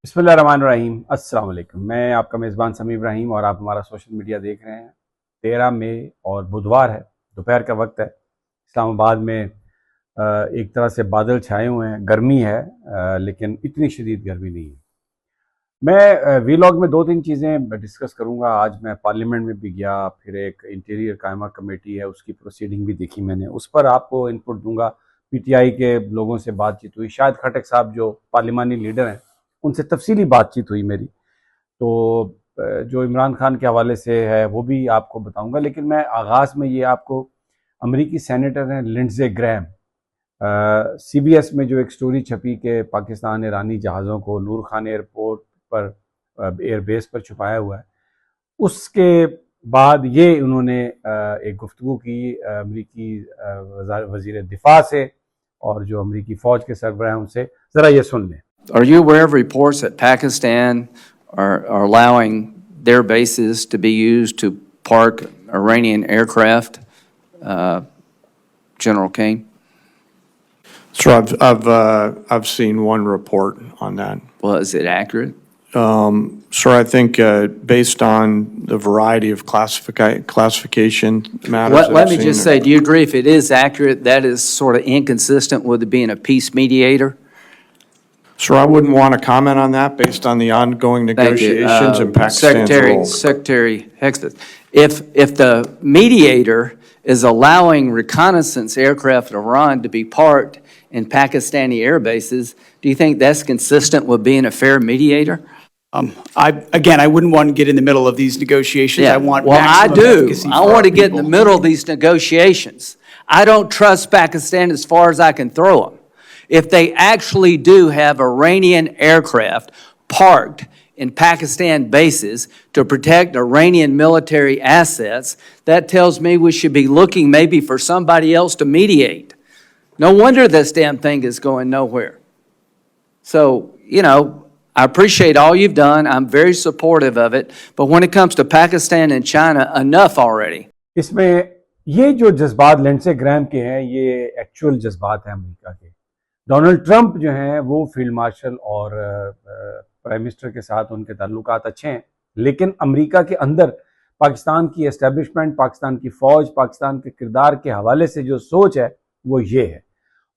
बिस्मिल्लाहिर्रहमानिर्रहीम। अस्सलाम वालेकुम। मैं आपका मेज़बान समी इब्राहिम और आप हमारा सोशल मीडिया देख रहे हैं। 13 मई और बुधवार है, दोपहर का वक्त है। इस्लामाबाद में एक तरह से बादल छाए हुए हैं, गर्मी है लेकिन इतनी शदीद गर्मी नहीं है। मैं वीलॉग में 2-3 चीज़ें डिस्कस करूंगा। आज मैं पार्लियामेंट में भी गया, फिर एक इंटीरियर कायमा कमेटी है उसकी प्रोसीडिंग भी देखी मैंने, उस पर आपको इनपुट दूंगा। पीटीआई के लोगों से बातचीत हुई, शाहिद खटक साहब जो पार्लिमानी लीडर हैं उनसे तफसीली बातचीत हुई मेरी, तो जो इमरान खान के हवाले से है वो भी आपको बताऊंगा। लेकिन मैं आगाज़ में ये आपको अमरीकी सेनेटर हैं लिंडज़े ग्रैहम, सीबीएस में जो एक स्टोरी छपी कि पाकिस्तान ईरानी जहाज़ों को नूर खान एयरपोर्ट पर एयरबेस पर छुपाया हुआ है, उसके बाद ये उन्होंने एक गुफ्तगू की अमरीकी वज़ीर दिफा से और जो अमरीकी फ़ौज के सरबराह हैं उनसे। ज़रा ये सुन लें। Are you aware of reports that Pakistan are allowing their bases to be used to park Iranian aircraft, General Kane? So I've seen one report on that. Well, is it accurate? So I think based on the variety of classification matters. Let me just say, do you agree if it is accurate, that is sort of inconsistent with it being a peace mediator? So I wouldn't want to comment on that based on the ongoing negotiations and Pakistan's role. Secretary Hexton, if the mediator is allowing reconnaissance aircraft of Iran to be parked in Pakistani air bases, do you think that's consistent with being a fair mediator? I wouldn't want to get in the middle of these negotiations. Yeah, I want well, I maximum do. efficacy I for want to our get in the people. middle of these negotiations. I don't trust Pakistan as far as I can throw them. If they actually do have Iranian aircraft parked in Pakistan bases to protect Iranian military assets, that tells me we should be looking maybe for somebody else to mediate. No wonder this damn thing is going nowhere. So, I appreciate all you've done. I'm very supportive of it. But when it comes to Pakistan and China, enough already. इसमें ये जो जज्बात Lindsey Graham के हैं ये actual जज्बात हैं America के। डोनाल्ड ट्रंप जो हैं वो फील्ड मार्शल और प्राइम मिनिस्टर के साथ उनके ताल्लुकात अच्छे हैं, लेकिन अमेरिका के अंदर पाकिस्तान की एस्टेब्लिशमेंट, पाकिस्तान की फ़ौज, पाकिस्तान के किरदार के हवाले से जो सोच है वो ये है।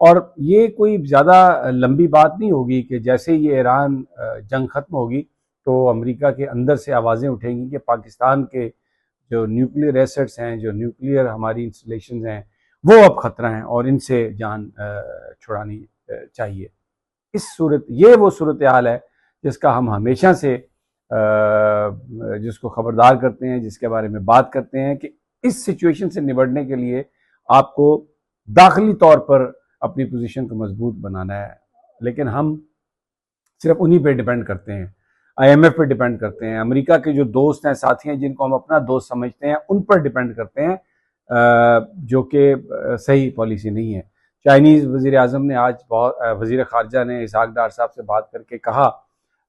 और ये कोई ज़्यादा लंबी बात नहीं होगी कि जैसे ये ईरान जंग ख़त्म होगी तो अमेरिका के अंदर से आवाज़ें उठेंगी कि पाकिस्तान के जो न्यूक्लियर एसेट्स हैं, जो न्यूक्लियर हमारी इंस्टॉलेशंस हैं, वो अब ख़तरा हैं और इनसे जान छुड़ानी चाहिए। ये वो सूरत हाल है जिसका हम हमेशा से जिसको ख़बरदार करते हैं, जिसके बारे में बात करते हैं कि इस सिचुएशन से निपटने के लिए आपको दाखिली तौर पर अपनी पोजीशन को मजबूत बनाना है। लेकिन हम सिर्फ उन्हीं पे डिपेंड करते हैं, IMF पे डिपेंड करते हैं, अमेरिका के जो दोस्त हैं, साथी हैं, जिनको हम अपना दोस्त समझते हैं, उन पर डिपेंड करते हैं, जो कि सही पॉलिसी नहीं है। चाइनीज़ वज़ीर आज़म ने आज वज़ीर ख़ारजा ने इसहाक डार साहब से बात करके कहा,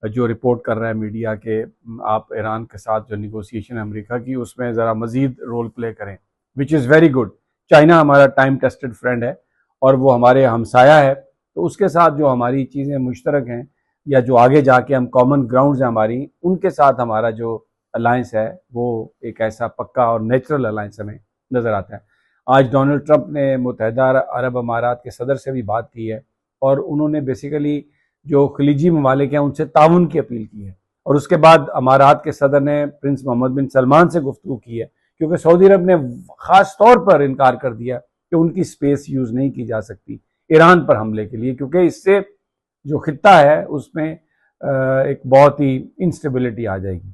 जो रिपोर्ट कर रहा है मीडिया के, आप ईरान के साथ जो निगोसिएशन है अमेरिका की उसमें ज़रा मज़ीद रोल प्ले करें, which is very good. China हमारा टाइम टेस्टेड फ्रेंड है और वो हमारे हमसाया है, तो उसके साथ जो हमारी चीज़ें मुश्तरक हैं या जो आगे जाके हम कॉमन ग्राउंड्स हैं हमारी, उनके साथ हमारा जो अलायंस है वो एक ऐसा पक्का और नेचुरल अलायंस हमें नज़र आता है। आज डोनाल्ड ट्रंप ने मुत्तहिदा अरब अमारात के सदर से भी बात की है और उन्होंने बेसिकली जो खलीजी ममालिक हैं उनसे ताउन की अपील की है, और उसके बाद अमारात के सदर ने प्रिंस मोहम्मद बिन सलमान से गुफ्तगू की है, क्योंकि सऊदी अरब ने ख़ास तौर पर इनकार कर दिया कि उनकी स्पेस यूज़ नहीं की जा सकती ईरान पर हमले के लिए, क्योंकि इससे जो खित्ता है उसमें एक बहुत ही इंस्टेबिलिटी आ जाएगी।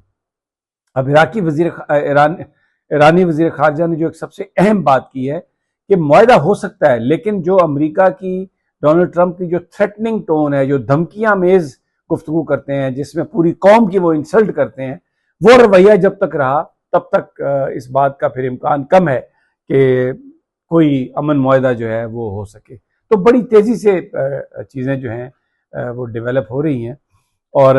अब ईरानी वज़ीर ख़ारजा ने जो एक सबसे अहम बात की है कि मुआहदा हो सकता है, लेकिन जो अमेरिका की डोनाल्ड ट्रंप की जो थ्रेटनिंग टोन है, जो धमकियां मेज़ गुफ्तगू करते हैं, जिसमें पूरी कौम की वो इंसल्ट करते हैं, वो रवैया जब तक रहा तब तक इस बात का फिर इम्कान कम है कि कोई अमन मुआहदा जो है वो हो सके। तो बड़ी तेज़ी से चीज़ें जो हैं वो डेवलप हो रही हैं। और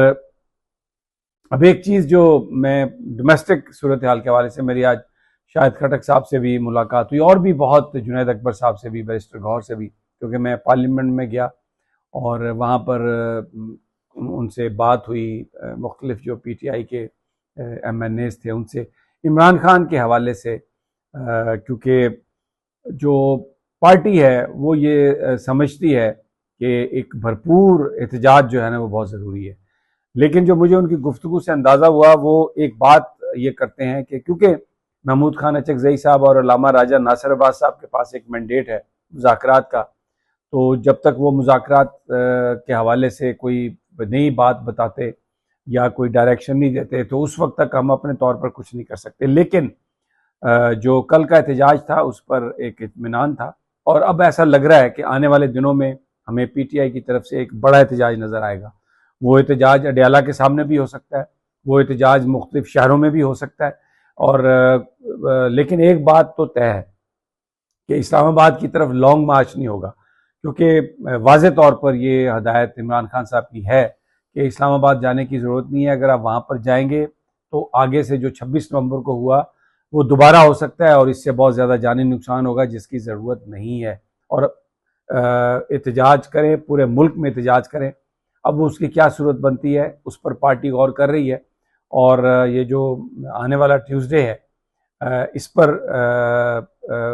अब एक चीज़ जो मैं डोमेस्टिक सूरत हाल के हवाले से, मेरी आज शाहिद खटक साहब से भी मुलाकात हुई और भी बहुत, जुनैद अकबर साहब से भी, बैरिस्टर गौहर से भी, क्योंकि मैं पार्लियामेंट में गया और वहाँ पर उनसे बात हुई, मुख्तलिफ जो PTI के MNAs थे उनसे, इमरान खान के हवाले से, क्योंकि जो पार्टी है वो ये समझती है कि एक भरपूर एहतजाज जो है ना वो बहुत ज़रूरी है। लेकिन जो मुझे उनकी गुफ्तगू से अंदाज़ा हुआ वो एक बात ये करते हैं कि क्योंकि महमूद खान अचकज़ई साहब और अल्लामा राजा नासिर अब्बास साहब के पास एक मैंडेट है मुज़ाकरात का, तो जब तक वो मुज़ाकरात के हवाले से कोई नई बात बताते या कोई डायरेक्शन नहीं देते तो उस वक्त तक हम अपने तौर पर कुछ नहीं कर सकते। लेकिन जो कल का एहतजाज था उस पर एक इत्मीनान था, और अब ऐसा लग रहा है कि आने वाले दिनों में हमें PTI की तरफ से एक बड़ा एहतजाज नज़र आएगा। वो एहतजाज अडयाला के सामने भी हो सकता है, वो एहतजाज मुख्तलिफ शहरों में भी हो सकता है, और लेकिन एक बात तो तय है कि इस्लामाबाद की तरफ लॉन्ग मार्च नहीं होगा, क्योंकि वाज़े तौर पर ये हदायत इमरान खान साहब की है कि इस्लामाबाद जाने की ज़रूरत नहीं है। अगर आप वहाँ पर जाएंगे तो आगे से जो 26 नवंबर को हुआ वो दोबारा हो सकता है और इससे बहुत ज़्यादा जानी नुकसान होगा जिसकी ज़रूरत नहीं है। और एहतजाज करें, पूरे मुल्क में एहतजाज करें। अब उसकी क्या सूरत बनती है उस पर पार्टी गौर कर रही है, और ये जो आने वाला ट्यूसडे है इस पर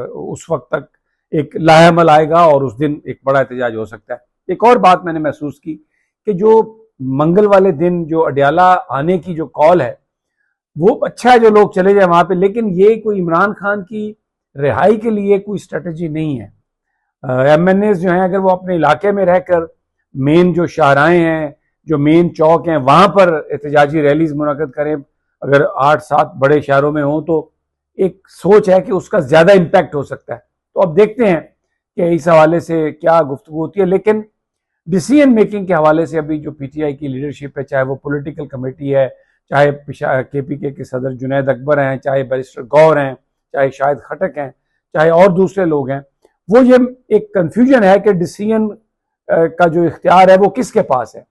उस वक्त तक एक लाहेमल आएगा और उस दिन एक बड़ा एहतजाज हो सकता है। एक और बात मैंने महसूस की कि जो मंगल वाले दिन जो अडयाला आने की जो कॉल है वो अच्छा है, जो लोग चले जाए वहां पे, लेकिन ये कोई इमरान खान की रिहाई के लिए कोई स्ट्रेटजी नहीं है। MNAs जो हैं अगर वो अपने इलाके में रहकर मेन जो शाहराएं हैं, जो मेन चौक हैं, वहां पर एहतजाजी रैलीज मुनक़द करें, अगर 8-7 बड़े शहरों में हो तो एक सोच है कि उसका ज़्यादा इम्पैक्ट हो सकता है। तो अब देखते हैं कि इस हवाले से क्या गुफ्तगू होती है। लेकिन डिसीजन मेकिंग के हवाले से अभी जो PTI की लीडरशिप है, चाहे वो पॉलिटिकल कमेटी है, चाहे KPK के सदर जुनैद अकबर हैं, चाहे बैरिस्टर गौर हैं, चाहे शाहिद खटक हैं, चाहे और दूसरे लोग हैं, वो ये एक कन्फ्यूजन है कि डिसीजन का जो इख्तियार है वो किसके पास है।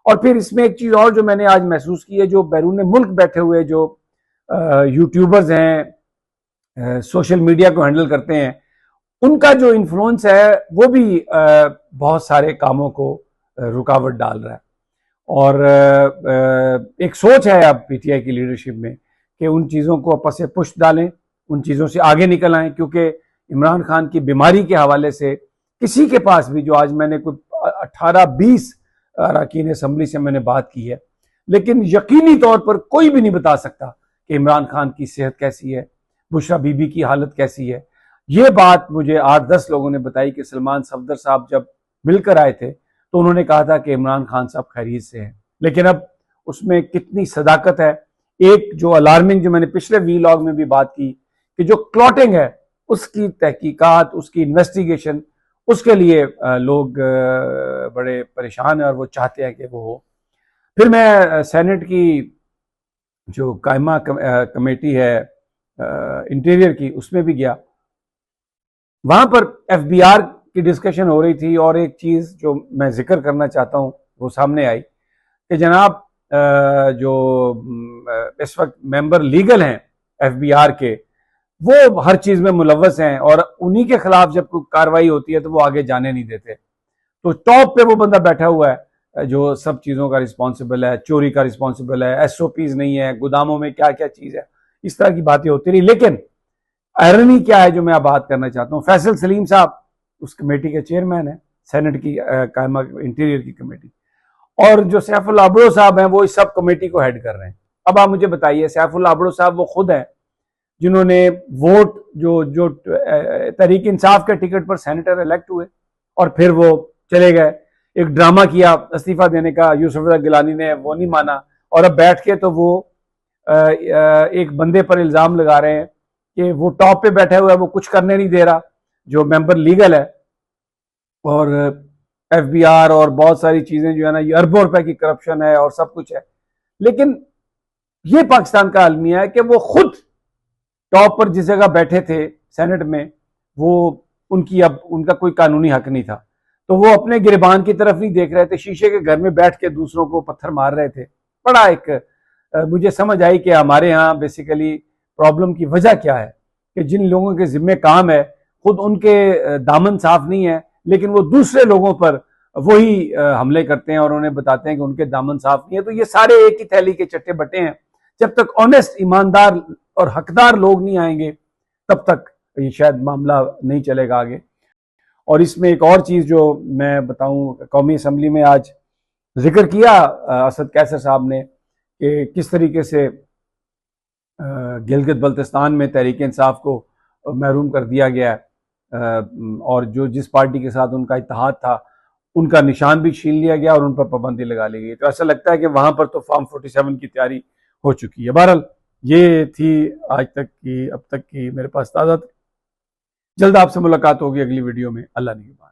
और फिर इसमें एक चीज़ और जो मैंने आज महसूस की है, जो बैरून मुल्क बैठे हुए जो यूट्यूबर्स हैं, सोशल मीडिया को हैंडल करते हैं, उनका जो इन्फ्लुएंस है वो भी बहुत सारे कामों को रुकावट डाल रहा है। और एक सोच है अब PTI की लीडरशिप में कि उन चीज़ों को आपस से पुश डालें, उन चीज़ों से आगे निकल आएँ, क्योंकि इमरान खान की बीमारी के हवाले से किसी के पास भी, जो आज मैंने कोई 18-20 अरकान असम्बली से मैंने बात की है, लेकिन यकीनी तौर पर कोई भी नहीं बता सकता कि इमरान खान की सेहत कैसी है, बुशरा बीबी की हालत कैसी है। ये बात मुझे 8-10 लोगों ने बताई कि सलमान सफदर साहब जब मिलकर आए थे तो उन्होंने कहा था कि इमरान खान साहब खैरियत से हैं, लेकिन अब उसमें कितनी सदाकत है। एक जो अलार्मिंग, जो मैंने पिछले वीलॉग में भी बात की, कि जो क्लॉटिंग है उसकी तहकीकात, उसकी इन्वेस्टिगेशन, उसके लिए लोग बड़े परेशान हैं और वो चाहते हैं कि वो हो। फिर मैं सेनेट की जो कायमा कमेटी है इंटीरियर की, उसमें भी गया। वहां पर FBR की डिस्कशन हो रही थी, और एक चीज़ जो मैं जिक्र करना चाहता हूँ वो सामने आई कि जनाब जो इस वक्त मेंबर लीगल हैं FBR के, वो हर चीज़ में मुलव्वस हैं, और उन्हीं के खिलाफ जब कोई कार्रवाई होती है तो वो आगे जाने नहीं देते। तो टॉप पे वो बंदा बैठा हुआ है जो सब चीज़ों का रिस्पॉन्सिबल है, चोरी का रिस्पॉन्सिबल है, SOPs नहीं है, गोदामों में क्या क्या चीज़ है, इस तरह की बातें होती रही। लेकिन आयरनी क्या है जो मैं अब बात करना चाहता हूँ, फैसल सलीम साहब उस कमेटी के चेयरमैन है, सेनेट की कायमा इंटीरियर की कमेटी, और जो सैफुल्लाह अबड़ो साहब हैं वो इस सब कमेटी को हेड कर रहे हैं। अब आप मुझे बताइए, सैफुल्लाह अबड़ो साहब वो खुद हैं जिन्होंने वोट जो तहरीक इंसाफ के टिकट पर सेनेटर इलेक्ट हुए और फिर वो चले गए। एक ड्रामा किया इस्तीफा देने का, यूसुफ गिलानी ने वो नहीं माना, और अब बैठ के तो वो एक बंदे पर इल्ज़ाम लगा रहे हैं कि वो टॉप पे बैठा हुआ है, वो कुछ करने नहीं दे रहा, जो मेंबर लीगल है। और FBR और बहुत सारी चीज़ें जो है ना, ये अरबों रुपए की करप्शन है और सब कुछ है। लेकिन ये पाकिस्तान का अलमिया है कि वो खुद टॉप पर जिस जगह बैठे थे सेनेट में, वो उनका कोई कानूनी हक नहीं था, तो वो अपने गिरबान की तरफ नहीं देख रहे थे, शीशे के घर में बैठ के दूसरों को पत्थर मार रहे थे। बड़ा एक मुझे समझ आई कि हमारे यहाँ बेसिकली प्रॉब्लम की वजह क्या है, कि जिन लोगों के जिम्मे काम है खुद उनके दामन साफ नहीं है, लेकिन वो दूसरे लोगों पर वही हमले करते हैं और उन्हें बताते हैं कि उनके दामन साफ नहीं है। तो ये सारे एक ही थैली के चट्टे बट्टे हैं। जब तक ऑनेस्ट, ईमानदार और हकदार लोग नहीं आएंगे तब तक ये शायद मामला नहीं चलेगा आगे। और इसमें एक और चीज जो मैं बताऊं, कौमी असम्बली में आज जिक्र किया असद कैसर साहब ने कि किस तरीके से गिलगित बल्तिस्तान में तहरीक इंसाफ को महरूम कर दिया गया और जो जिस पार्टी के साथ उनका इत्तेहाद था उनका निशान भी छीन लिया गया और उन पर पाबंदी लगा ली गई। तो ऐसा लगता है कि वहां पर तो फॉर्म 47 की तैयारी हो चुकी है। बहरहाल ये थी आज तक की, अब तक की मेरे पास ताज़ा। जल्द आपसे मुलाकात होगी अगली वीडियो में। अल्लाह निगहबान।